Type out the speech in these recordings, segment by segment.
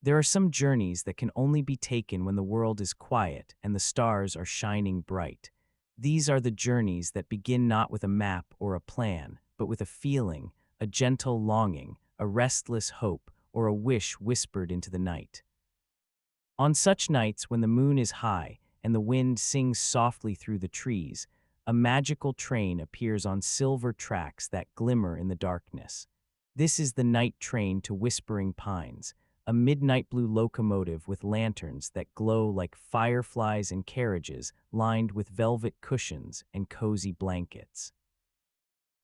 There are some journeys that can only be taken when the world is quiet and the stars are shining bright. These are the journeys that begin not with a map or a plan, but with a feeling, a gentle longing, a restless hope, or a wish whispered into the night. On such nights when the moon is high and the wind sings softly through the trees, a magical train appears on silver tracks that glimmer in the darkness. This is the night train to Whispering Pines, a midnight blue locomotive with lanterns that glow like fireflies and carriages lined with velvet cushions and cozy blankets.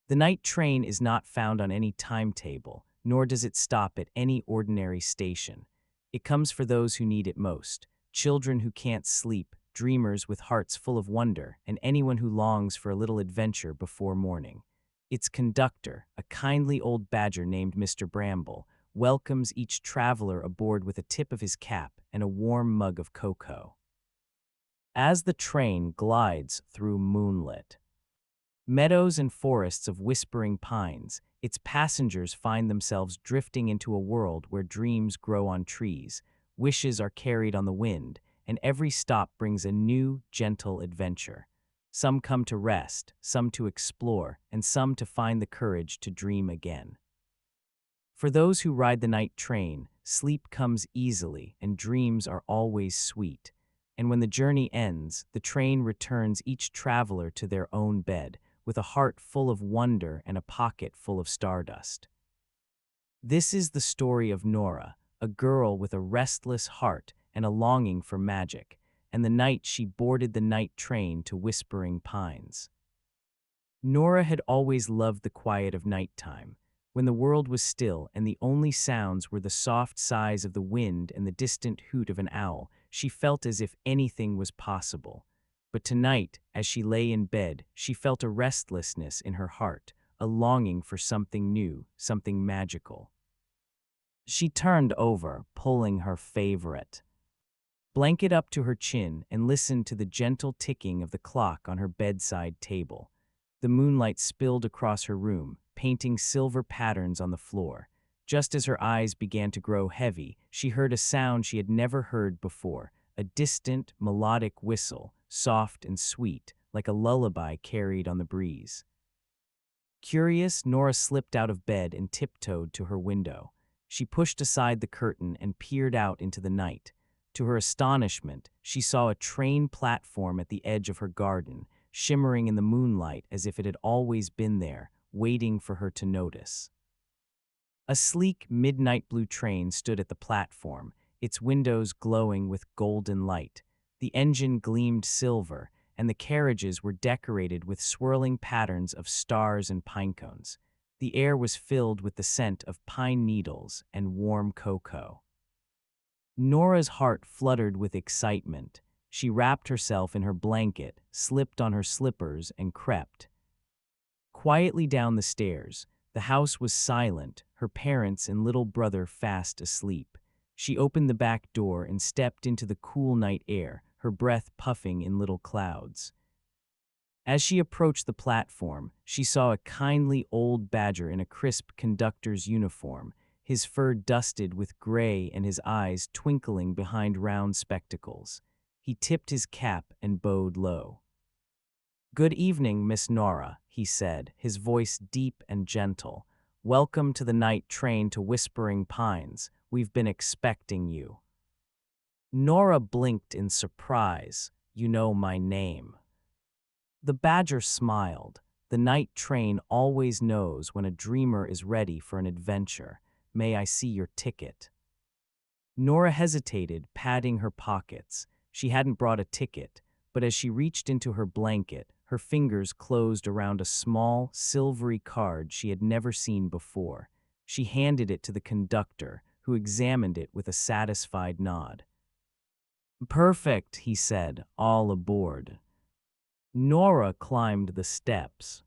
The night train is not found on any timetable, nor does it stop at any ordinary station. It comes for those who need it most, children who can't sleep, dreamers with hearts full of wonder, and anyone who longs for a little adventure before morning. Its conductor, a kindly old badger named Mr. Bramble, welcomes each traveler aboard with a tip of his cap and a warm mug of cocoa. As the train glides through moonlit meadows and forests of whispering pines, its passengers find themselves drifting into a world where dreams grow on trees, wishes are carried on the wind, and every stop brings a new, gentle adventure. Some come to rest, some to explore, and some to find the courage to dream again. For those who ride the night train, sleep comes easily and dreams are always sweet. And when the journey ends, the train returns each traveler to their own bed, with a heart full of wonder and a pocket full of stardust. This is the story of Nora, a girl with a restless heart and a longing for magic, and the night she boarded the night train to Whispering Pines. Nora had always loved the quiet of nighttime, when the world was still and the only sounds were the soft sighs of the wind and the distant hoot of an owl. She felt as if anything was possible. But tonight, as she lay in bed, she felt a restlessness in her heart, a longing for something new, something magical. She turned over, pulling her favorite blanket up to her chin and listened to the gentle ticking of the clock on her bedside table. The moonlight spilled across her room, painting silver patterns on the floor. Just as her eyes began to grow heavy, she heard a sound she had never heard before, a distant, melodic whistle, soft and sweet, like a lullaby carried on the breeze. Curious, Nora slipped out of bed and tiptoed to her window. She pushed aside the curtain and peered out into the night. To her astonishment, she saw a train platform at the edge of her garden, shimmering in the moonlight as if it had always been there, waiting for her to notice. A sleek, midnight blue train stood at the platform, its windows glowing with golden light. The engine gleamed silver, and the carriages were decorated with swirling patterns of stars and pinecones. The air was filled with the scent of pine needles and warm cocoa. Nora's heart fluttered with excitement. She wrapped herself in her blanket, slipped on her slippers, and crept quietly down the stairs. The house was silent, her parents and little brother fast asleep. She opened the back door and stepped into the cool night air, her breath puffing in little clouds. As she approached the platform, she saw a kindly old badger in a crisp conductor's uniform, his fur dusted with gray and his eyes twinkling behind round spectacles. He tipped his cap and bowed low. "Good evening, Miss Nora," he said, his voice deep and gentle. "Welcome to the night train to Whispering Pines. We've been expecting you." Nora blinked in surprise. "You know my name." The badger smiled. The night train always knows when a dreamer is ready for an adventure. "May I see your ticket?" Nora hesitated, patting her pockets. She hadn't brought a ticket, but as she reached into her blanket, her fingers closed around a small, silvery card she had never seen before. She handed it to the conductor, who examined it with a satisfied nod. "Perfect," he said, "all aboard." Nora climbed the steps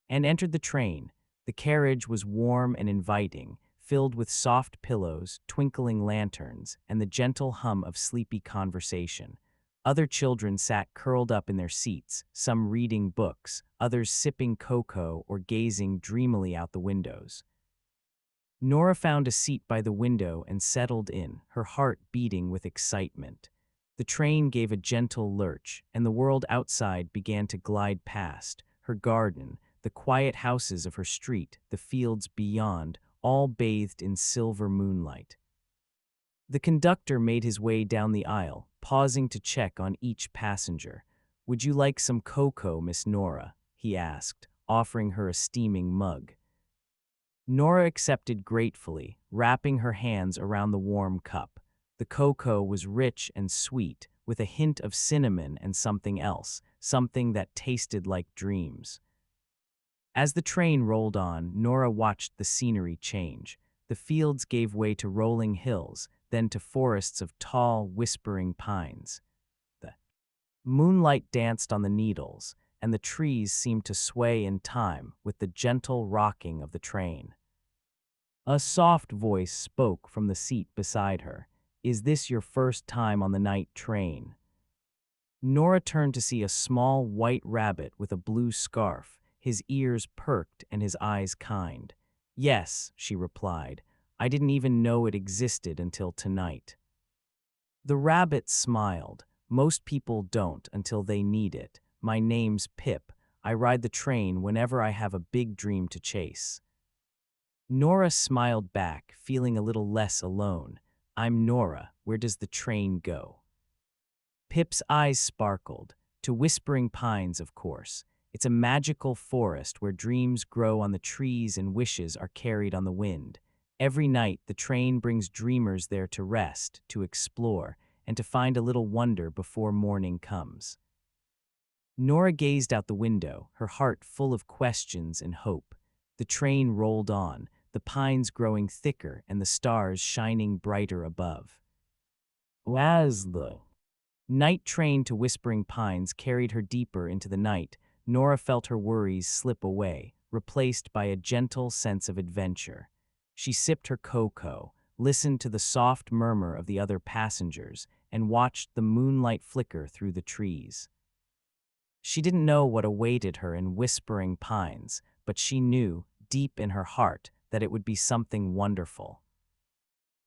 and entered the train. The carriage was warm and inviting, filled with soft pillows, twinkling lanterns, and the gentle hum of sleepy conversation. Other children sat curled up in their seats, some reading books, others sipping cocoa or gazing dreamily out the windows. Nora found a seat by the window and settled in, her heart beating with excitement. The train gave a gentle lurch, and the world outside began to glide past. Her garden, the quiet houses of her street, the fields beyond, all bathed in silver moonlight. The conductor made his way down the aisle, pausing to check on each passenger. "Would you like some cocoa, Miss Nora?" he asked, offering her a steaming mug. Nora accepted gratefully, wrapping her hands around the warm cup. The cocoa was rich and sweet, with a hint of cinnamon and something else, something that tasted like dreams. As the train rolled on, Nora watched the scenery change. The fields gave way to rolling hills, then to forests of tall, whispering pines. The moonlight danced on the needles, and the trees seemed to sway in time with the gentle rocking of the train. A soft voice spoke from the seat beside her. "Is this your first time on the night train?" Nora turned to see a small white rabbit with a blue scarf, his ears perked and his eyes kind. "Yes," she replied. "I didn't even know it existed until tonight." The rabbit smiled. "Most people don't until they need it. My name's Pip. I ride the train whenever I have a big dream to chase." Nora smiled back, feeling a little less alone. "I'm Nora. Where does the train go?" Pip's eyes sparkled. "To Whispering Pines, of course. It's a magical forest where dreams grow on the trees and wishes are carried on the wind. Every night, the train brings dreamers there to rest, to explore, and to find a little wonder before morning comes." Nora gazed out the window, her heart full of questions and hope. The train rolled on, the pines growing thicker and the stars shining brighter above. As the night train to Whispering Pines carried her deeper into the night, Nora felt her worries slip away, replaced by a gentle sense of adventure. She sipped her cocoa, listened to the soft murmur of the other passengers, and watched the moonlight flicker through the trees. She didn't know what awaited her in Whispering Pines, but she knew, deep in her heart, that it would be something wonderful.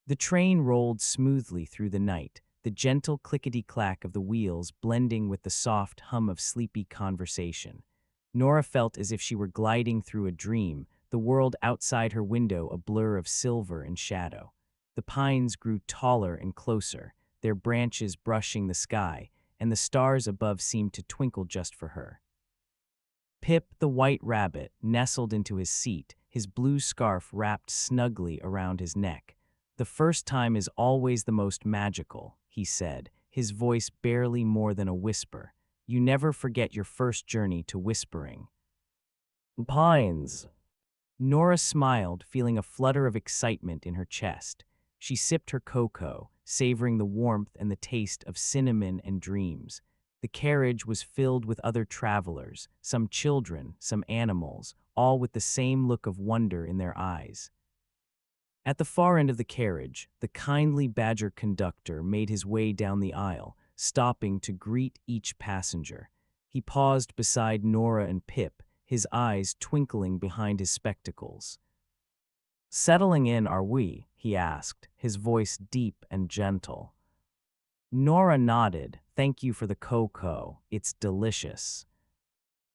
The train rolled smoothly through the night, the gentle clickety-clack of the wheels blending with the soft hum of sleepy conversation. Nora felt as if she were gliding through a dream, the world outside her window a blur of silver and shadow. The pines grew taller and closer, their branches brushing the sky, and the stars above seemed to twinkle just for her. Pip, the white rabbit, nestled into his seat, his blue scarf wrapped snugly around his neck. "The first time is always the most magical," he said, his voice barely more than a whisper. "You never forget your first journey to Whispering Pines." Nora smiled, feeling a flutter of excitement in her chest. She sipped her cocoa, savoring the warmth and the taste of cinnamon and dreams. The carriage was filled with other travelers, some children, some animals, all with the same look of wonder in their eyes. At the far end of the carriage, the kindly badger conductor made his way down the aisle, stopping to greet each passenger. He paused beside Nora and Pip, his eyes twinkling behind his spectacles. "Settling in, are we?" he asked, his voice deep and gentle. Nora nodded. "Thank you for the cocoa. It's delicious."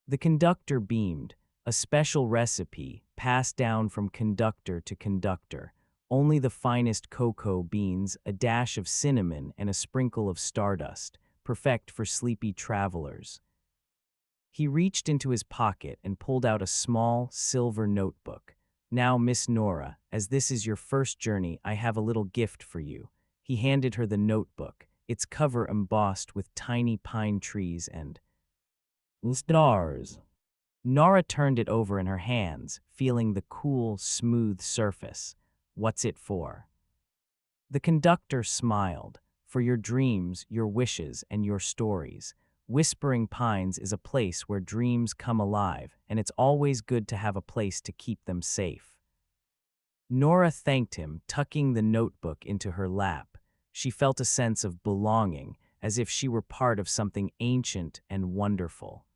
The conductor beamed. "A special recipe, passed down from conductor to conductor. Only the finest cocoa beans, a dash of cinnamon, and a sprinkle of stardust, perfect for sleepy travelers." He reached into his pocket and pulled out a small, silver notebook. "Now, Miss Nora, as this is your first journey, I have a little gift for you." He handed her the notebook, its cover embossed with tiny pine trees and stars. Nora turned it over in her hands, feeling the cool, smooth surface. "What's it for?" The conductor smiled. "For your dreams, your wishes, and your stories. Whispering Pines is a place where dreams come alive, and it's always good to have a place to keep them safe." Nora thanked him, tucking the notebook into her lap. She felt a sense of belonging, as if she were part of something ancient and wonderful.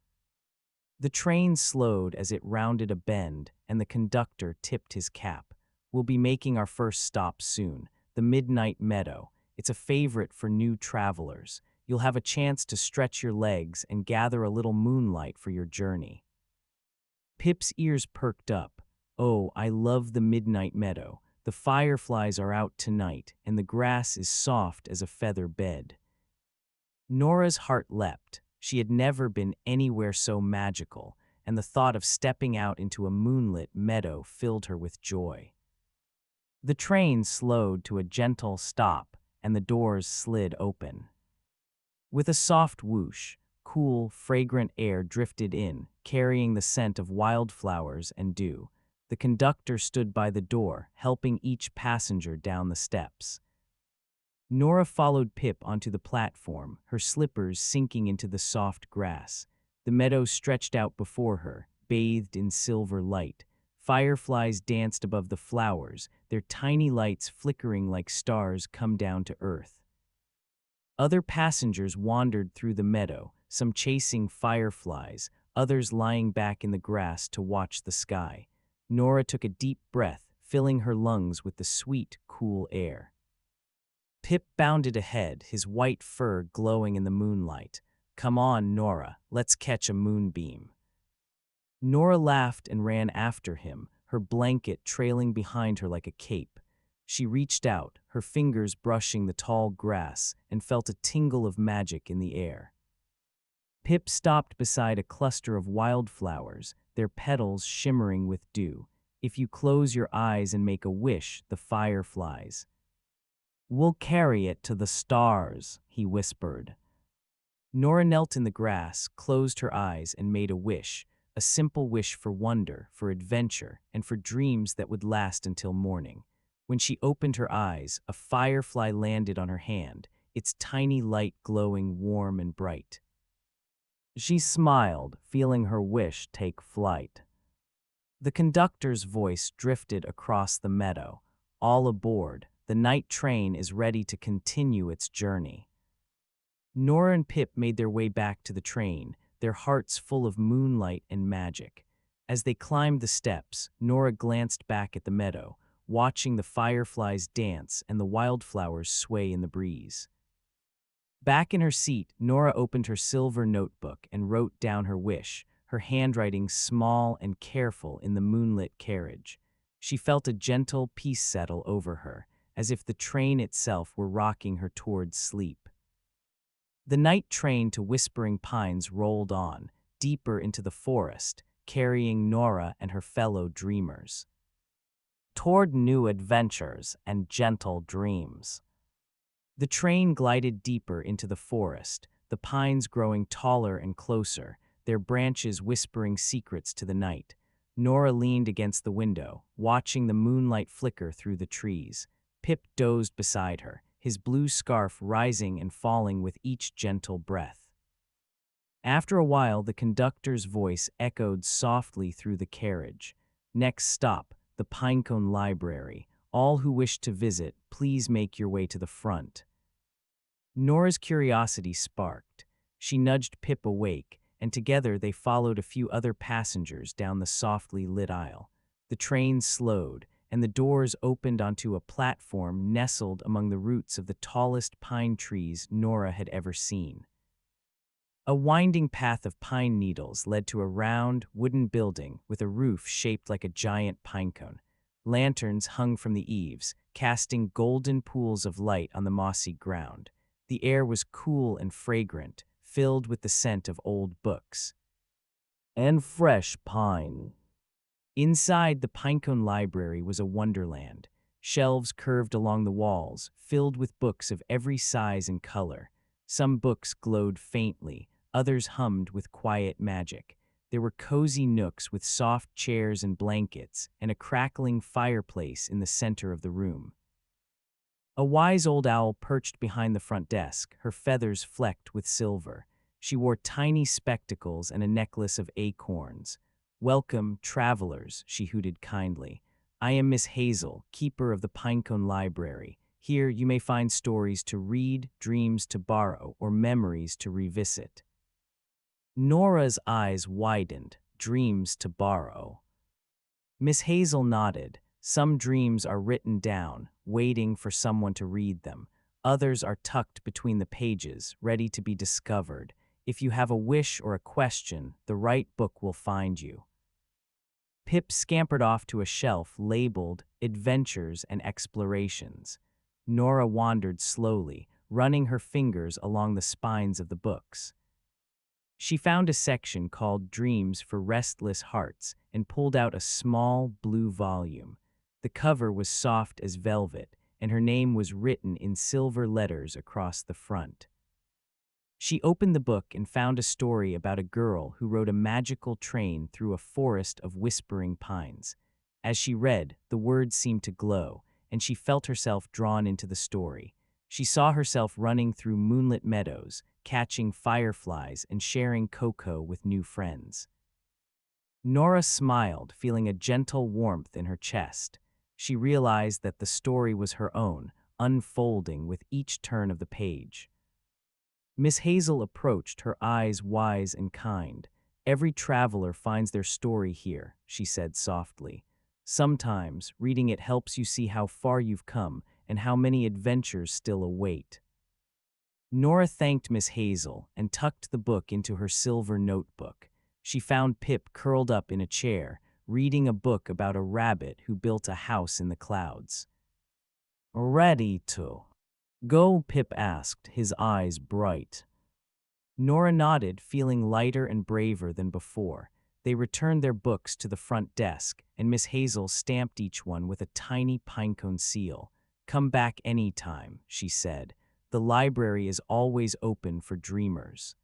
The train slowed as it rounded a bend, and the conductor tipped his cap. We'll be making our first stop soon, the Midnight Meadow. It's a favorite for new travelers. You'll have a chance to stretch your legs and gather a little moonlight for your journey." Pip's ears perked up. "Oh, I love the Midnight Meadow. The fireflies are out tonight, and the grass is soft as a feather bed." Nora's heart leapt. She had never been anywhere so magical, and the thought of stepping out into a moonlit meadow filled her with joy. The train slowed to a gentle stop, and the doors slid open. With a soft whoosh, cool, fragrant air drifted in, carrying the scent of wildflowers and dew. The conductor stood by the door, helping each passenger down the steps. Nora followed Pip onto the platform, her slippers sinking into the soft grass. The meadow stretched out before her, bathed in silver light. Fireflies danced above the flowers, their tiny lights flickering like stars come down to earth. Other passengers wandered through the meadow, some chasing fireflies, others lying back in the grass to watch the sky. Nora took a deep breath, filling her lungs with the sweet, cool air. Pip bounded ahead, his white fur glowing in the moonlight. "Come on, Nora, let's catch a moonbeam." Nora laughed and ran after him, her blanket trailing behind her like a cape. She reached out, her fingers brushing the tall grass, and felt a tingle of magic in the air. Pip stopped beside a cluster of wildflowers, their petals shimmering with dew. "If you close your eyes and make a wish, the fireflies." "We'll carry it to the stars," he whispered. Nora knelt in the grass, closed her eyes, and made a wish. A simple wish for wonder, for adventure, and for dreams that would last until morning. When she opened her eyes, a firefly landed on her hand, its tiny light glowing warm and bright. She smiled, feeling her wish take flight. The conductor's voice drifted across the meadow. "All aboard, the night train is ready to continue its journey." Nora and Pip made their way back to the train, their hearts full of moonlight and magic. As they climbed the steps, Nora glanced back at the meadow, watching the fireflies dance and the wildflowers sway in the breeze. Back in her seat, Nora opened her silver notebook and wrote down her wish, her handwriting small and careful in the moonlit carriage. She felt a gentle peace settle over her, as if the train itself were rocking her towards sleep. The night train to Whispering Pines rolled on, deeper into the forest, carrying Nora and her fellow dreamers toward new adventures and gentle dreams. The train glided deeper into the forest, the pines growing taller and closer, their branches whispering secrets to the night. Nora leaned against the window, watching the moonlight flicker through the trees. Pip dozed beside her, his blue scarf rising and falling with each gentle breath. After a while, the conductor's voice echoed softly through the carriage. "Next stop, the Pinecone Library. All who wish to visit, please make your way to the front." Nora's curiosity sparked. She nudged Pip awake, and together they followed a few other passengers down the softly lit aisle. The train slowed, and the doors opened onto a platform nestled among the roots of the tallest pine trees Nora had ever seen. A winding path of pine needles led to a round, wooden building with a roof shaped like a giant pinecone. Lanterns hung from the eaves, casting golden pools of light on the mossy ground. The air was cool and fragrant, filled with the scent of old books and fresh pine. Inside the Pinecone Library was a wonderland. Shelves curved along the walls, filled with books of every size and color. Some books glowed faintly, others hummed with quiet magic. There were cozy nooks with soft chairs and blankets, and a crackling fireplace in the center of the room. A wise old owl perched behind the front desk, her feathers flecked with silver. She wore tiny spectacles and a necklace of acorns. "Welcome, travelers," she hooted kindly. "I am Miss Hazel, keeper of the Pinecone Library. Here you may find stories to read, dreams to borrow, or memories to revisit." Nora's eyes widened. "Dreams to borrow." Miss Hazel nodded. Some dreams are written down, waiting for someone to read them. Others are tucked between the pages, ready to be discovered. If you have a wish or a question, the right book will find you. Pip scampered off to a shelf labeled Adventures and Explorations. Nora wandered slowly, running her fingers along the spines of the books. She found a section called Dreams for Restless Hearts and pulled out a small blue volume. The cover was soft as velvet, and her name was written in silver letters across the front. She opened the book and found a story about a girl who rode a magical train through a forest of whispering pines. As she read, the words seemed to glow, and she felt herself drawn into the story. She saw herself running through moonlit meadows, catching fireflies and sharing cocoa with new friends. Nora smiled, feeling a gentle warmth in her chest. She realized that the story was her own, unfolding with each turn of the page. Miss Hazel approached, her eyes wise and kind. "Every traveler finds their story here," she said softly. "Sometimes, reading it helps you see how far you've come and how many adventures still await." Nora thanked Miss Hazel and tucked the book into her silver notebook. She found Pip curled up in a chair, reading a book about a rabbit who built a house in the clouds. "Ready to go?" Pip asked, his eyes bright. Nora nodded, feeling lighter and braver than before. They returned their books to the front desk, and Miss Hazel stamped each one with a tiny pinecone seal. "Come back any time," she said. "The library is always open for dreamers."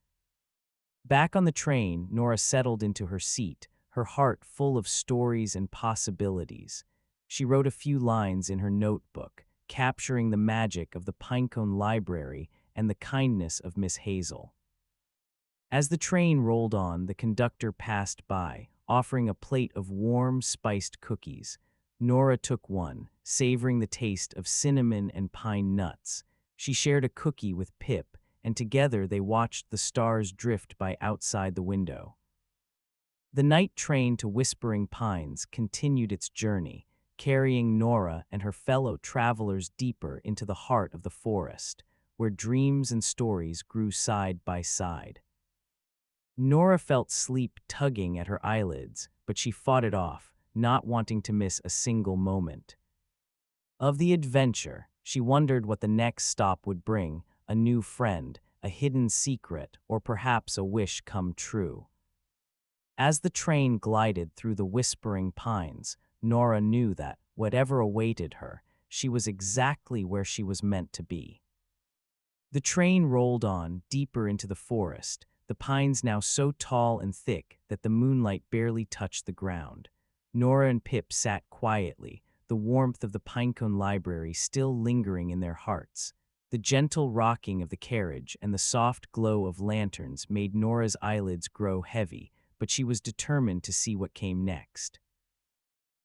Back on the train, Nora settled into her seat, her heart full of stories and possibilities. She wrote a few lines in her notebook, capturing the magic of the Pinecone Library and the kindness of Miss Hazel. As the train rolled on, the conductor passed by, offering a plate of warm, spiced cookies. Nora took one, savoring the taste of cinnamon and pine nuts. She shared a cookie with Pip, and together they watched the stars drift by outside the window. The night train to Whispering Pines continued its journey, carrying Nora and her fellow travelers deeper into the heart of the forest, where dreams and stories grew side by side. Nora felt sleep tugging at her eyelids, but she fought it off, not wanting to miss a single moment. Of the adventure, she wondered what the next stop would bring: a new friend, a hidden secret, or perhaps a wish come true. As the train glided through the Whispering Pines, Nora knew that, whatever awaited her, she was exactly where she was meant to be. The train rolled on, deeper into the forest, the pines now so tall and thick that the moonlight barely touched the ground. Nora and Pip sat quietly, the warmth of the Pinecone Library still lingering in their hearts. The gentle rocking of the carriage and the soft glow of lanterns made Nora's eyelids grow heavy, but she was determined to see what came next.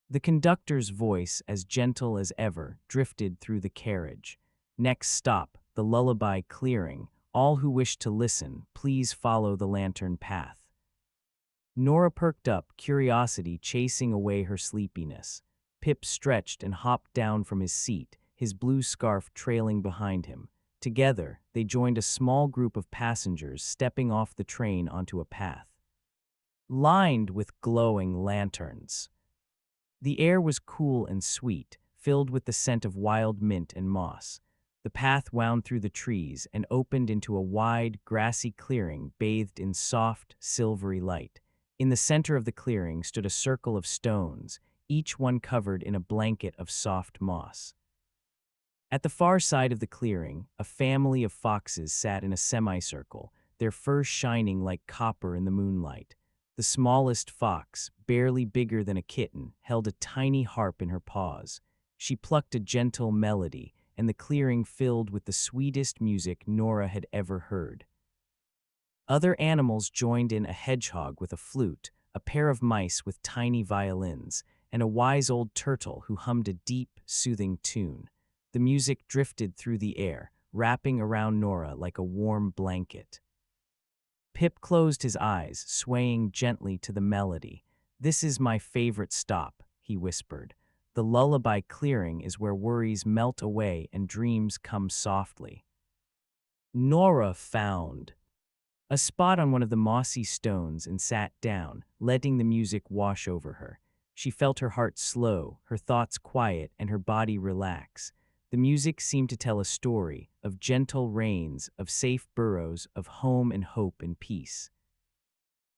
The conductor's voice, as gentle as ever, drifted through the carriage. "Next stop, the Lullaby Clearing. All who wish to listen, please follow the lantern path." Nora perked up, curiosity chasing away her sleepiness. Pip stretched and hopped down from his seat, his blue scarf trailing behind him. Together, they joined a small group of passengers stepping off the train onto a path lined with glowing lanterns. The air was cool and sweet, filled with the scent of wild mint and moss. The path wound through the trees and opened into a wide, grassy clearing bathed in soft, silvery light. In the center of the clearing stood a circle of stones, each one covered in a blanket of soft moss. At the far side of the clearing, a family of foxes sat in a semicircle, their fur shining like copper in the moonlight. The smallest fox, barely bigger than a kitten, held a tiny harp in her paws. She plucked a gentle melody, and the clearing filled with the sweetest music Nora had ever heard. Other animals joined in: a hedgehog with a flute, a pair of mice with tiny violins, and a wise old turtle who hummed a deep, soothing tune. The music drifted through the air, wrapping around Nora like a warm blanket. Pip closed his eyes, swaying gently to the melody. "This is my favorite stop," he whispered. The lullaby clearing is where worries melt away and dreams come softly. Nora found a spot on one of the mossy stones and sat down, letting the music wash over her. She felt her heart slow, her thoughts quiet, and her body relax. The music seemed to tell a story of gentle rains, of safe burrows, of home and hope and peace.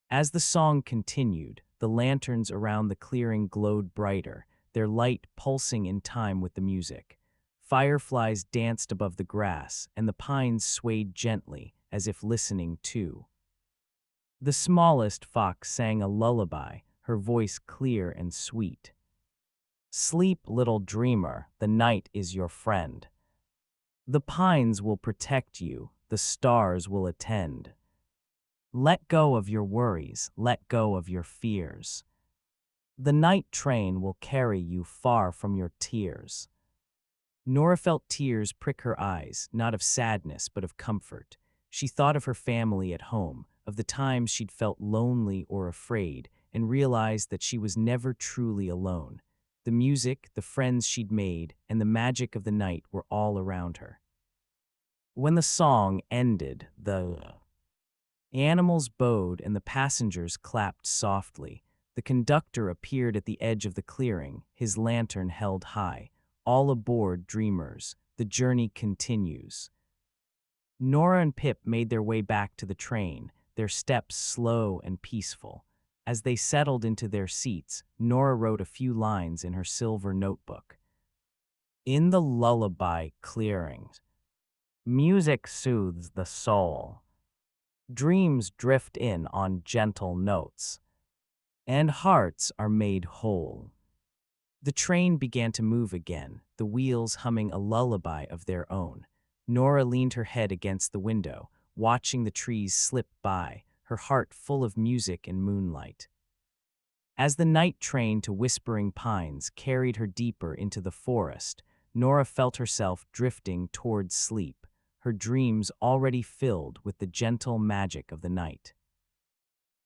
As the song continued, the lanterns around the clearing glowed brighter, their light pulsing in time with the music. Fireflies danced above the grass, and the pines swayed gently, as if listening too. The smallest fox sang a lullaby, her voice clear and sweet. Sleep, little dreamer, the night is your friend. The pines will protect you, the stars will attend. Let go of your worries, let go of your fears. The night train will carry you far from your tears. Nora felt tears prick her eyes, not of sadness, but of comfort. She thought of her family at home, of the times she'd felt lonely or afraid, and realized that she was never truly alone. The music, the friends she'd made, and the magic of the night were all around her. When the song ended, the animals bowed and the passengers clapped softly. The conductor appeared at the edge of the clearing, his lantern held high. All aboard, dreamers. The journey continues. Nora and Pip made their way back to the train, their steps slow and peaceful. As they settled into their seats, Nora wrote a few lines in her silver notebook. In the lullaby clearings, music soothes the soul. Dreams drift in on gentle notes, and hearts are made whole. The train began to move again, the wheels humming a lullaby of their own. Nora leaned her head against the window, watching the trees slip by, her heart full of music and moonlight. As the night train to whispering pines carried her deeper into the forest, Nora felt herself drifting towards sleep, her dreams already filled with the gentle magic of the night.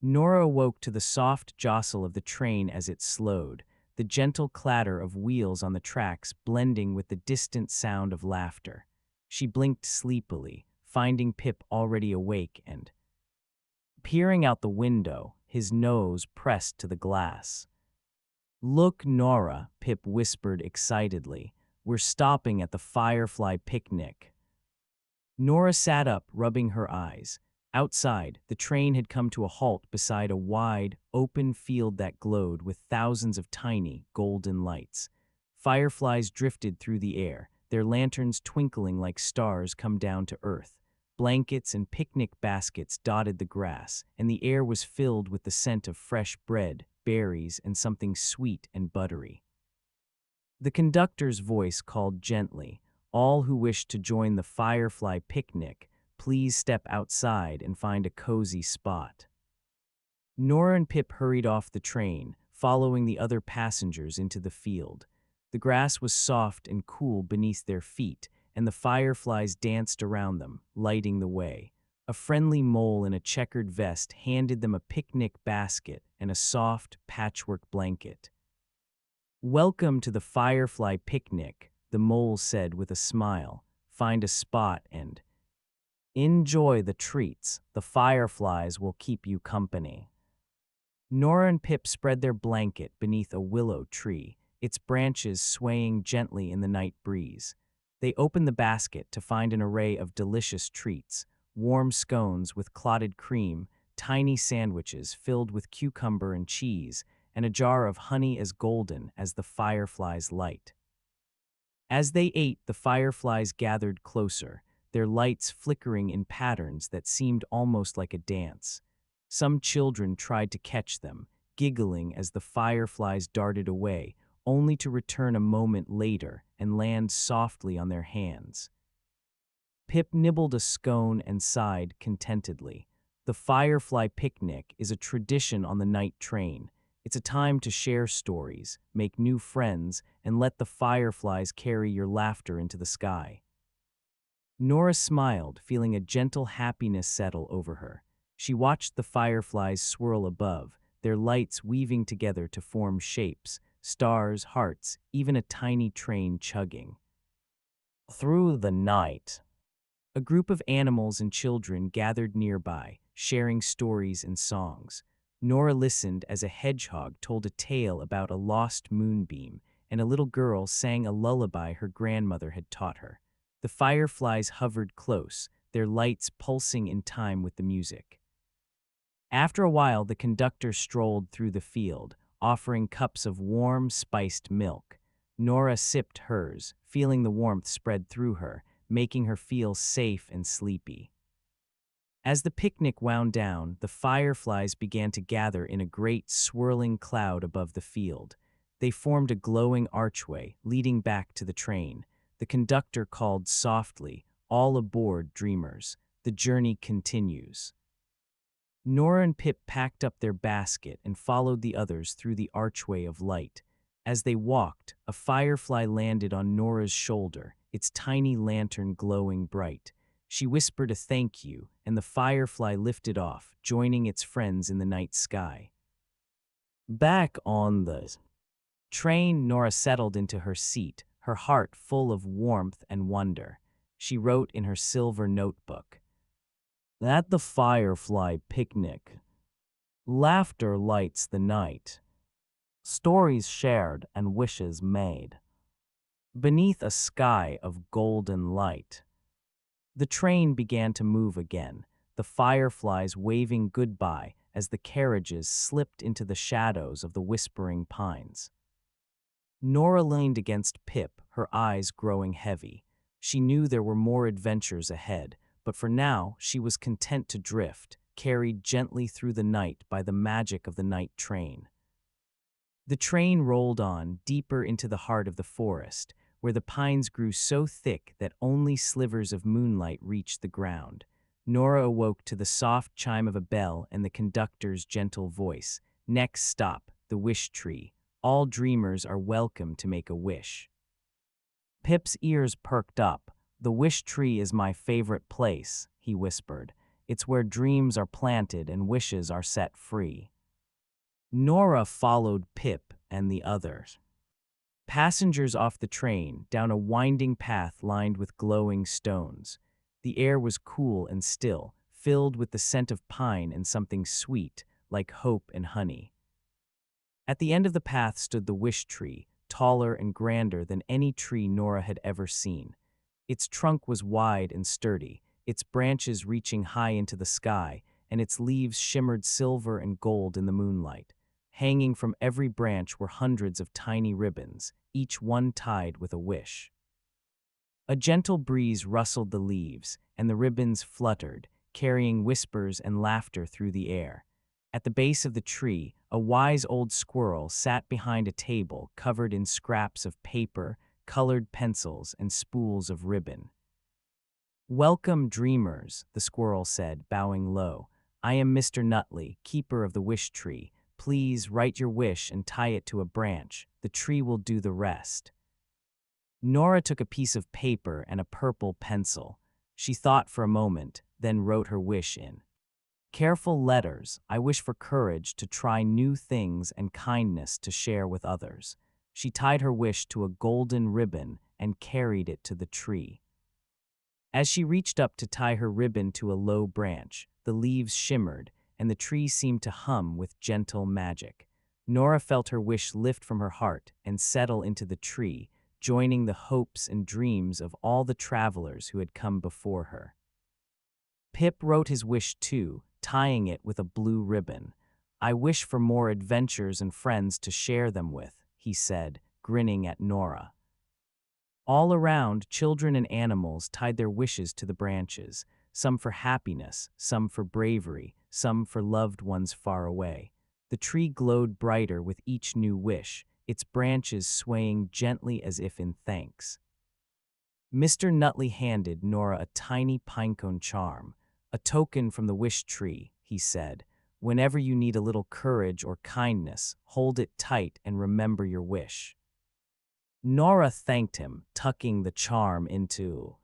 Nora awoke to the soft jostle of the train as it slowed, the gentle clatter of wheels on the tracks blending with the distant sound of laughter. She blinked sleepily, finding Pip already awake and peering out the window, his nose pressed to the glass. Look, Nora, Pip whispered excitedly. We're stopping at the Firefly picnic. Nora sat up, rubbing her eyes. Outside, the train had come to a halt beside a wide, open field that glowed with thousands of tiny, golden lights. Fireflies drifted through the air, their lanterns twinkling like stars come down to earth. Blankets and picnic baskets dotted the grass, and the air was filled with the scent of fresh bread, berries, and something sweet and buttery. The conductor's voice called gently, "All who wish to join the Firefly picnic, please step outside and find a cozy spot." Nora and Pip hurried off the train, following the other passengers into the field. The grass was soft and cool beneath their feet, and the fireflies danced around them, lighting the way. A friendly mole in a checkered vest handed them a picnic basket and a soft, patchwork blanket. "Welcome to the Firefly picnic," the mole said with a smile. "Find a spot and enjoy the treats. The fireflies will keep you company." Nora and Pip spread their blanket beneath a willow tree, its branches swaying gently in the night breeze. They opened the basket to find an array of delicious treats: warm scones with clotted cream, tiny sandwiches filled with cucumber and cheese, and a jar of honey as golden as the fireflies' light. As they ate, the fireflies gathered closer, their lights flickering in patterns that seemed almost like a dance. Some children tried to catch them, giggling as the fireflies darted away, only to return a moment later and land softly on their hands. Pip nibbled a scone and sighed contentedly. The Firefly picnic is a tradition on the night train. It's a time to share stories, make new friends, and let the fireflies carry your laughter into the sky. Nora smiled, feeling a gentle happiness settle over her. She watched the fireflies swirl above, their lights weaving together to form shapes, stars, hearts, even a tiny train chugging. Through the night, a group of animals and children gathered nearby, sharing stories and songs. Nora listened as a hedgehog told a tale about a lost moonbeam, and a little girl sang a lullaby her grandmother had taught her. The fireflies hovered close, their lights pulsing in time with the music. After a while, the conductor strolled through the field, offering cups of warm, spiced milk. Nora sipped hers, feeling the warmth spread through her, making her feel safe and sleepy. As the picnic wound down, the fireflies began to gather in a great swirling cloud above the field. They formed a glowing archway leading back to the train. The conductor called softly, "All aboard, dreamers. The journey continues." Nora and Pip packed up their basket and followed the others through the archway of light. As they walked, a firefly landed on Nora's shoulder, its tiny lantern glowing bright. She whispered a thank you, and the firefly lifted off, joining its friends in the night sky. Back on the train, Nora settled into her seat, her heart full of warmth and wonder. She wrote in her silver notebook, "At the firefly picnic, laughter lights the night, stories shared and wishes made, beneath a sky of golden light." The train began to move again, the fireflies waving goodbye as the carriages slipped into the shadows of the whispering pines. Nora leaned against Pip, her eyes growing heavy. She knew there were more adventures ahead, but for now she was content to drift, carried gently through the night by the magic of the night train. The train rolled on, deeper into the heart of the forest, where the pines grew so thick that only slivers of moonlight reached the ground. Nora awoke to the soft chime of a bell and the conductor's gentle voice. "Next stop, the wish tree. All dreamers are welcome to make a wish." Pip's ears perked up. "The wish tree is my favorite place," he whispered. "It's where dreams are planted and wishes are set free." Nora followed Pip and the others. Passengers off the train, down a winding path lined with glowing stones. The air was cool and still, filled with the scent of pine and something sweet, like hope and honey. At the end of the path stood the wish tree, taller and grander than any tree Nora had ever seen. Its trunk was wide and sturdy, its branches reaching high into the sky, and its leaves shimmered silver and gold in the moonlight. Hanging from every branch were hundreds of tiny ribbons, each one tied with a wish. A gentle breeze rustled the leaves, and the ribbons fluttered, carrying whispers and laughter through the air. At the base of the tree, a wise old squirrel sat behind a table covered in scraps of paper, colored pencils, and spools of ribbon. "Welcome, dreamers," the squirrel said, bowing low. "I am Mr. Nutley, keeper of the wish tree. Please write your wish and tie it to a branch. The tree will do the rest." Nora took a piece of paper and a purple pencil. She thought for a moment, then wrote her wish in careful letters. "I wish for courage to try new things and kindness to share with others." She tied her wish to a golden ribbon and carried it to the tree. As she reached up to tie her ribbon to a low branch, the leaves shimmered, and the tree seemed to hum with gentle magic. Nora felt her wish lift from her heart and settle into the tree, joining the hopes and dreams of all the travelers who had come before her. Pip wrote his wish too, tying it with a blue ribbon. "I wish for more adventures and friends to share them with," he said, grinning at Nora. All around, children and animals tied their wishes to the branches, some for happiness, some for bravery, some for loved ones far away. The tree glowed brighter with each new wish, its branches swaying gently as if in thanks. Mr. Nutley handed Nora a tiny pinecone charm. "A token from the wish tree," he said. "Whenever you need a little courage or kindness, hold it tight and remember your wish." Nora thanked him, tucking the charm into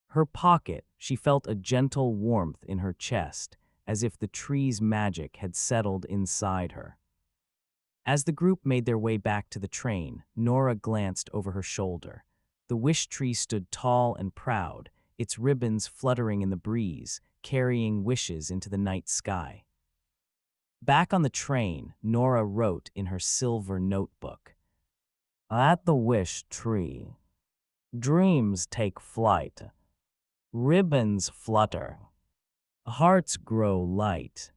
her pocket. She felt a gentle warmth in her chest, as if the tree's magic had settled inside her. As the group made their way back to the train, Nora glanced over her shoulder. The wish tree stood tall and proud, its ribbons fluttering in the breeze, carrying wishes into the night sky. Back on the train, Nora wrote in her silver notebook, "At the wish tree, dreams take flight, ribbons flutter, hearts grow light."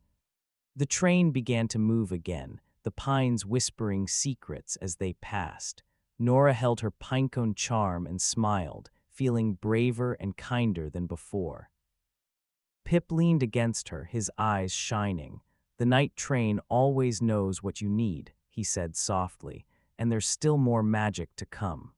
The train began to move again, the pines whispering secrets as they passed. Nora held her pinecone charm and smiled, feeling braver and kinder than before. Pip leaned against her, his eyes shining. "The night train always knows what you need," he said softly, "and there's still more magic to come."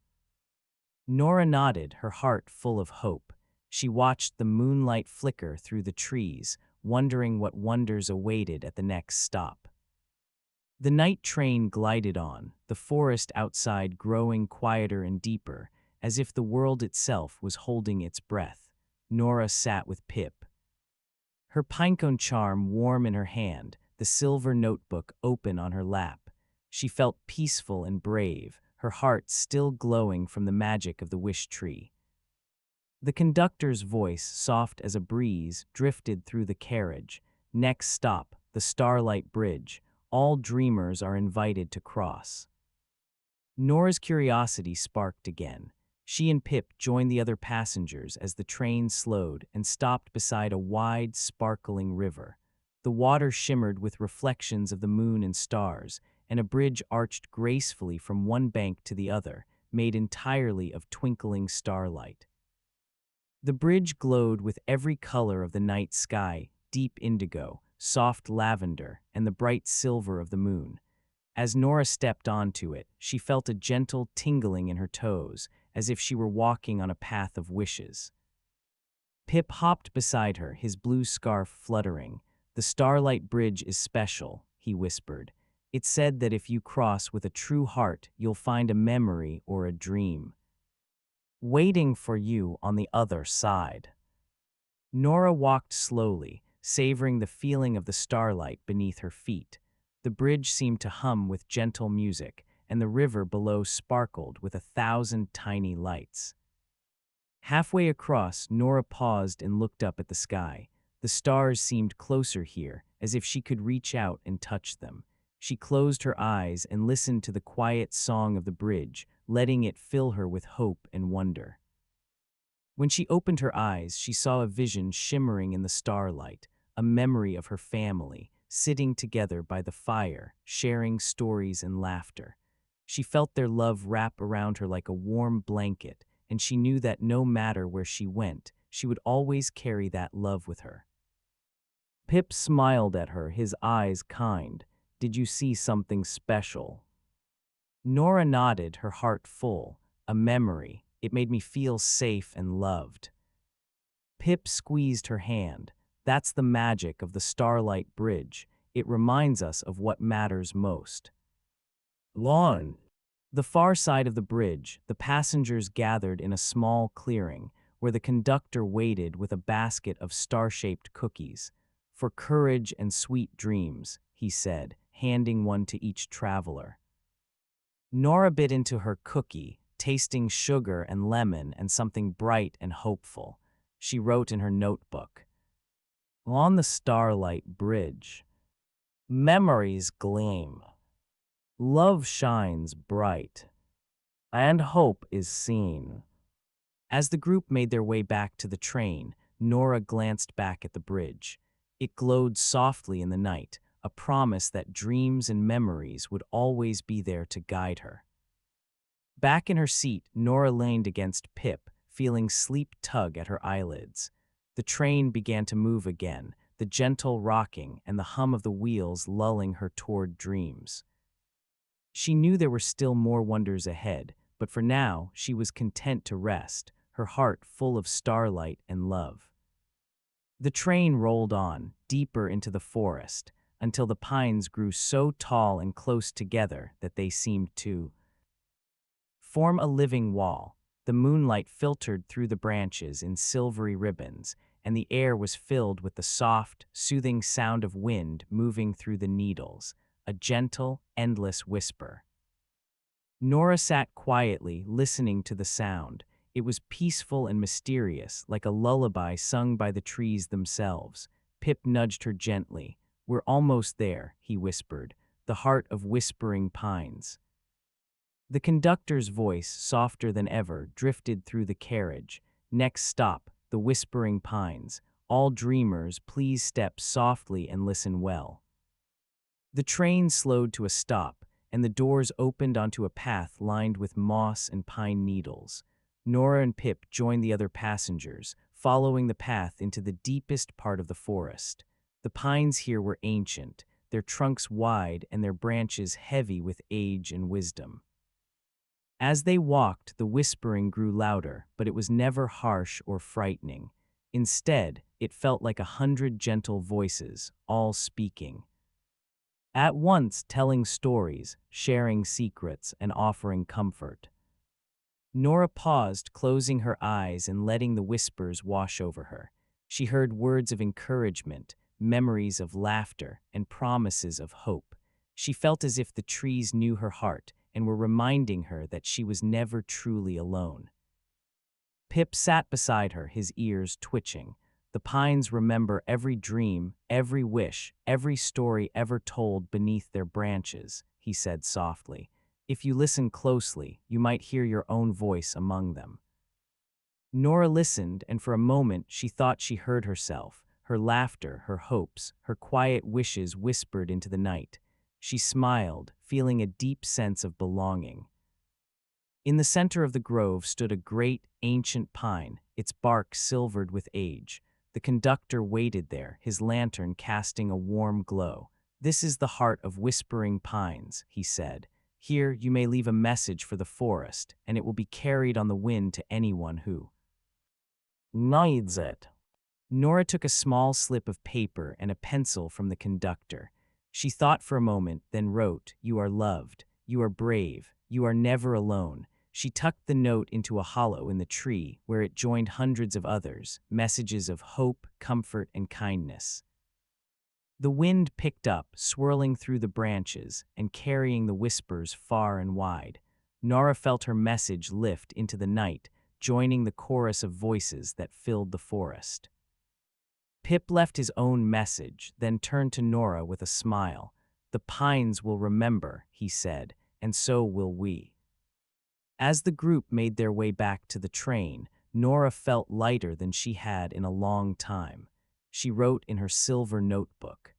Nora nodded, her heart full of hope. She watched the moonlight flicker through the trees, wondering what wonders awaited at the next stop. The night train glided on, the forest outside growing quieter and deeper, as if the world itself was holding its breath. Nora sat with Pip, her pinecone charm warm in her hand, the silver notebook open on her lap. She felt peaceful and brave, her heart still glowing from the magic of the wish tree. The conductor's voice, soft as a breeze, drifted through the carriage. "Next stop, the Starlight Bridge. All dreamers are invited to cross." Nora's curiosity sparked again. She and Pip joined the other passengers as the train slowed and stopped beside a wide, sparkling river. The water shimmered with reflections of the moon and stars, and a bridge arched gracefully from one bank to the other, made entirely of twinkling starlight. The bridge glowed with every color of the night sky, deep indigo, soft lavender, and the bright silver of the moon. As Nora stepped onto it, she felt a gentle tingling in her toes, as if she were walking on a path of wishes. Pip hopped beside her, his blue scarf fluttering. "The Starlight Bridge is special," he whispered. "It's said that if you cross with a true heart, you'll find a memory or a dream waiting for you on the other side." Nora walked slowly, savoring the feeling of the starlight beneath her feet. The bridge seemed to hum with gentle music, and the river below sparkled with 1,000 tiny lights. Halfway across, Nora paused and looked up at the sky. The stars seemed closer here, as if she could reach out and touch them. She closed her eyes and listened to the quiet song of the bridge, letting it fill her with hope and wonder. When she opened her eyes, she saw a vision shimmering in the starlight, a memory of her family, sitting together by the fire, sharing stories and laughter. She felt their love wrap around her like a warm blanket, and she knew that no matter where she went, she would always carry that love with her. Pip smiled at her, his eyes kind. "Did you see something special?" Nora nodded, her heart full. "A memory. It made me feel safe and loved." Pip squeezed her hand. "That's the magic of the Starlight Bridge. It reminds us of what matters most." Lawn. The far side of the bridge, the passengers gathered in a small clearing, where the conductor waited with a basket of star-shaped cookies. "For courage and sweet dreams," he said, handing one to each traveler. Nora bit into her cookie, tasting sugar and lemon and something bright and hopeful. She wrote in her notebook, "On the Starlight Bridge, memories gleam, love shines bright, and hope is seen." As the group made their way back to the train, Nora glanced back at the bridge. It glowed softly in the night, a promise that dreams and memories would always be there to guide her. Back in her seat, Nora leaned against Pip, feeling sleep tug at her eyelids. The train began to move again, the gentle rocking and the hum of the wheels lulling her toward dreams. She knew there were still more wonders ahead, but for now she was content to rest, her heart full of starlight and love. The train rolled on, deeper into the forest, until the pines grew so tall and close together that they seemed to form a living wall. The moonlight filtered through the branches in silvery ribbons, and the air was filled with the soft, soothing sound of wind moving through the needles. a gentle, endless whisper. Nora sat quietly, listening to the sound. It was peaceful and mysterious, like a lullaby sung by the trees themselves. Pip nudged her gently. "We're almost there," he whispered, "the heart of whispering pines." The conductor's voice, softer than ever, drifted through the carriage. "Next stop, the Whispering Pines. All dreamers, please step softly and listen well." The train slowed to a stop, and the doors opened onto a path lined with moss and pine needles. Nora and Pip joined the other passengers, following the path into the deepest part of the forest. The pines here were ancient, their trunks wide and their branches heavy with age and wisdom. As they walked, the whispering grew louder, but it was never harsh or frightening. Instead, it felt like 100 gentle voices, all speaking. At once telling stories, sharing secrets, and offering comfort. Nora paused, closing her eyes and letting the whispers wash over her. She heard words of encouragement, memories of laughter, and promises of hope. She felt as if the trees knew her heart and were reminding her that she was never truly alone. Pip sat beside her, his ears twitching. "The pines remember every dream, every wish, every story ever told beneath their branches," he said softly. "If you listen closely, you might hear your own voice among them." Nora listened, and for a moment she thought she heard herself, her laughter, her hopes, her quiet wishes whispered into the night. She smiled, feeling a deep sense of belonging. In the center of the grove stood a great, ancient pine, its bark silvered with age. The conductor waited there, his lantern casting a warm glow. "This is the heart of Whispering Pines," he said. "Here you may leave a message for the forest, and it will be carried on the wind to anyone who needs it." Nora took a small slip of paper and a pencil from the conductor. She thought for a moment, then wrote, "You are loved. You are brave. You are never alone." She tucked the note into a hollow in the tree, where it joined hundreds of others, messages of hope, comfort, and kindness. The wind picked up, swirling through the branches and carrying the whispers far and wide. Nora felt her message lift into the night, joining the chorus of voices that filled the forest. Pip left his own message, then turned to Nora with a smile. "The pines will remember," he said, "and so will we." As the group made their way back to the train, Nora felt lighter than she had in a long time. She wrote in her silver notebook,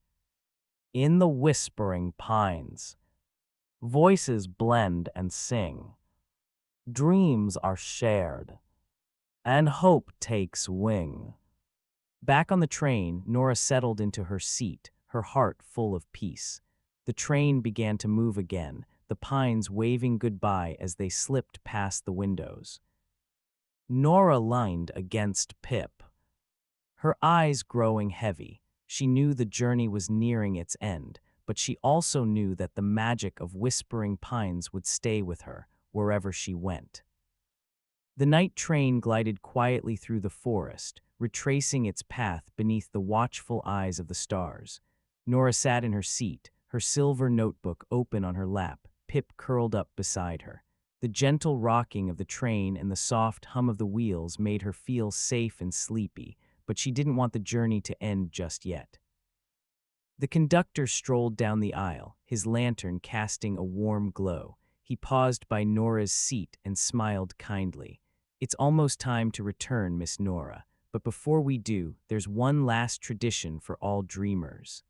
"In the whispering pines, voices blend and sing. Dreams are shared, and hope takes wing." Back on the train, Nora settled into her seat, her heart full of peace. The train began to move again, the pines waving goodbye as they slipped past the windows. Nora leaned against Pip, her eyes growing heavy. She knew the journey was nearing its end, but she also knew that the magic of Whispering Pines would stay with her, wherever she went. The night train glided quietly through the forest, retracing its path beneath the watchful eyes of the stars. Nora sat in her seat, her silver notebook open on her lap, Pip curled up beside her. The gentle rocking of the train and the soft hum of the wheels made her feel safe and sleepy, but she didn't want the journey to end just yet. The conductor strolled down the aisle, his lantern casting a warm glow. He paused by Nora's seat and smiled kindly. "It's almost time to return, Miss Nora, but before we do, there's one last tradition for all dreamers."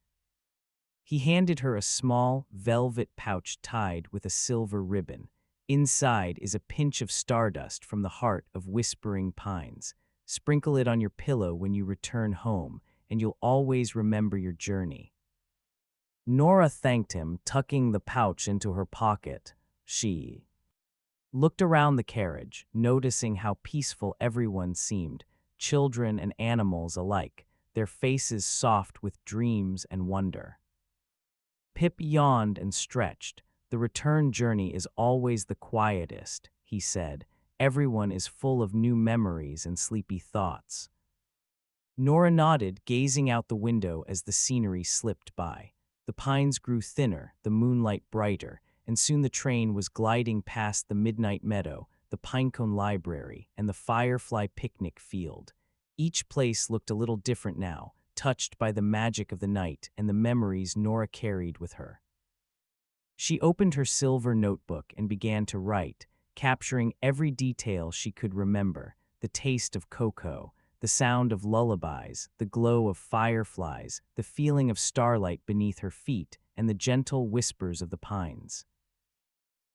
He handed her a small, velvet pouch tied with a silver ribbon. Inside is a pinch of stardust from the heart of Whispering Pines. Sprinkle it on your pillow when you return home, and you'll always remember your journey. Nora thanked him, tucking the pouch into her pocket. She looked around the carriage, noticing how peaceful everyone seemed, children and animals alike, their faces soft with dreams and wonder. Pip yawned and stretched. "The return journey is always the quietest," he said. "Everyone is full of new memories and sleepy thoughts." Nora nodded, gazing out the window as the scenery slipped by. The pines grew thinner, the moonlight brighter, and soon the train was gliding past the midnight meadow, the pinecone library, and the firefly picnic field. Each place looked a little different now, touched by the magic of the night and the memories Nora carried with her. She opened her silver notebook and began to write, capturing every detail she could remember: the taste of cocoa, the sound of lullabies, the glow of fireflies, the feeling of starlight beneath her feet, and the gentle whispers of the pines.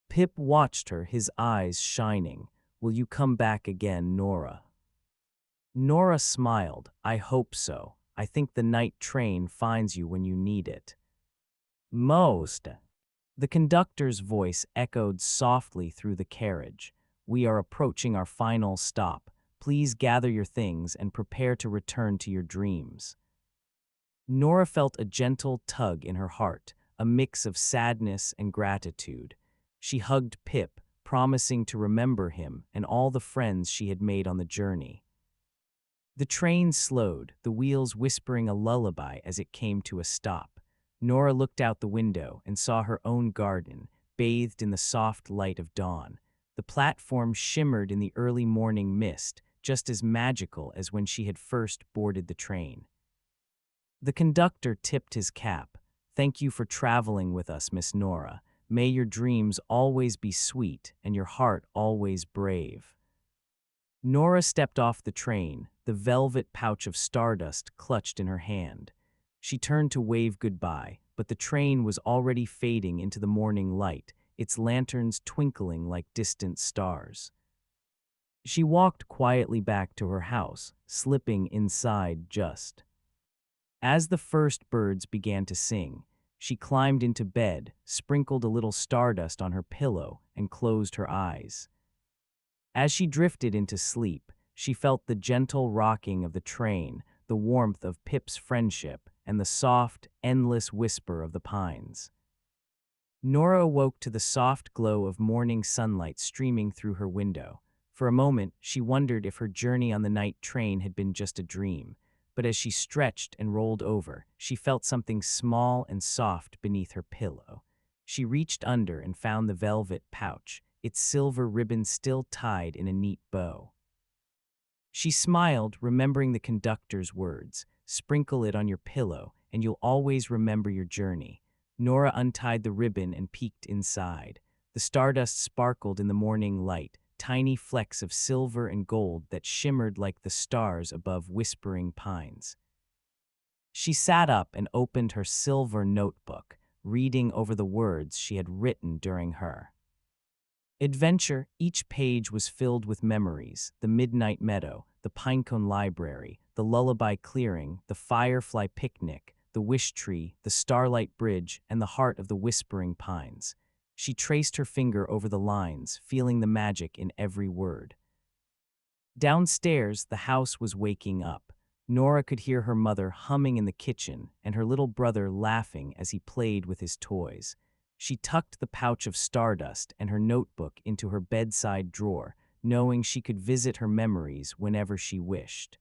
Pip watched her, his eyes shining. "Will you come back again, Nora?" Nora smiled. "I hope so. I think the night train finds you when you need it." Most. The conductor's voice echoed softly through the carriage. "We are approaching our final stop. Please gather your things and prepare to return to your dreams." Nora felt a gentle tug in her heart, a mix of sadness and gratitude. She hugged Pip, promising to remember him and all the friends she had made on the journey. The train slowed, the wheels whispering a lullaby as it came to a stop. Nora looked out the window and saw her own garden, bathed in the soft light of dawn. The platform shimmered in the early morning mist, just as magical as when she had first boarded the train. The conductor tipped his cap. "Thank you for traveling with us, Miss Nora. May your dreams always be sweet and your heart always brave." Nora stepped off the train, the velvet pouch of stardust clutched in her hand. She turned to wave goodbye, but the train was already fading into the morning light, its lanterns twinkling like distant stars. She walked quietly back to her house, slipping inside just as the first birds began to sing. She climbed into bed, sprinkled a little stardust on her pillow, and closed her eyes. As she drifted into sleep, she felt the gentle rocking of the train, the warmth of Pip's friendship, and the soft, endless whisper of the pines. Nora awoke to the soft glow of morning sunlight streaming through her window. For a moment, she wondered if her journey on the night train had been just a dream, but as she stretched and rolled over, she felt something small and soft beneath her pillow. She reached under and found the velvet pouch, its silver ribbon still tied in a neat bow. She smiled, remembering the conductor's words: "Sprinkle it on your pillow, and you'll always remember your journey." Nora untied the ribbon and peeked inside. The stardust sparkled in the morning light, tiny flecks of silver and gold that shimmered like the stars above whispering pines. She sat up and opened her silver notebook, reading over the words she had written during her adventure. Each page was filled with memories: the midnight meadow, the pinecone library, the lullaby clearing, the firefly picnic, the wish tree, the starlight bridge, and the heart of the whispering pines. She traced her finger over the lines, feeling the magic in every word. Downstairs, the house was waking up. Nora could hear her mother humming in the kitchen and her little brother laughing as he played with his toys. She tucked the pouch of stardust and her notebook into her bedside drawer, knowing she could visit her memories whenever she wished.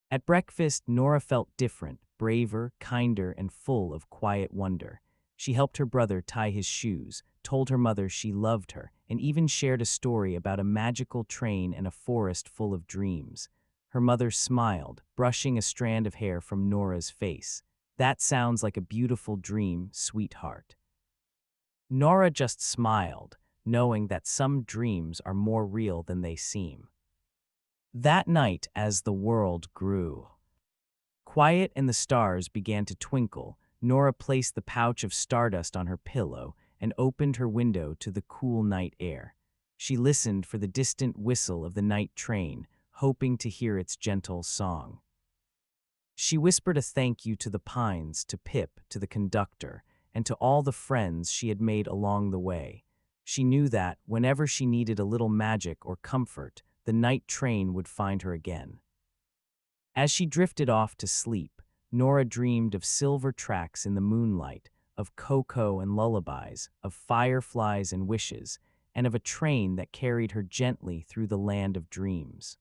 At breakfast, Nora felt different, braver, kinder, and full of quiet wonder. She helped her brother tie his shoes, told her mother she loved her, and even shared a story about a magical train and a forest full of dreams. Her mother smiled, brushing a strand of hair from Nora's face. "That sounds like a beautiful dream, sweetheart." Nora just smiled, knowing that some dreams are more real than they seem. That night, as the world grew quiet and the stars began to twinkle, Nora placed the pouch of stardust on her pillow and opened her window to the cool night air. She listened for the distant whistle of the night train, hoping to hear its gentle song. She whispered a thank you to the pines, to Pip, to the conductor, and to all the friends she had made along the way. She knew that, whenever she needed a little magic or comfort, the night train would find her again. As she drifted off to sleep, Nora dreamed of silver tracks in the moonlight, of cocoa and lullabies, of fireflies and wishes, and of a train that carried her gently through the land of dreams.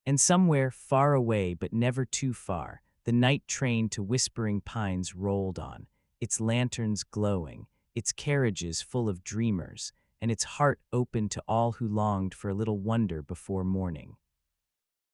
And somewhere far away but never too far, The night train to Whispering Pines rolled on, its lanterns glowing, its carriages full of dreamers, and its heart open to all who longed for a little wonder before morning.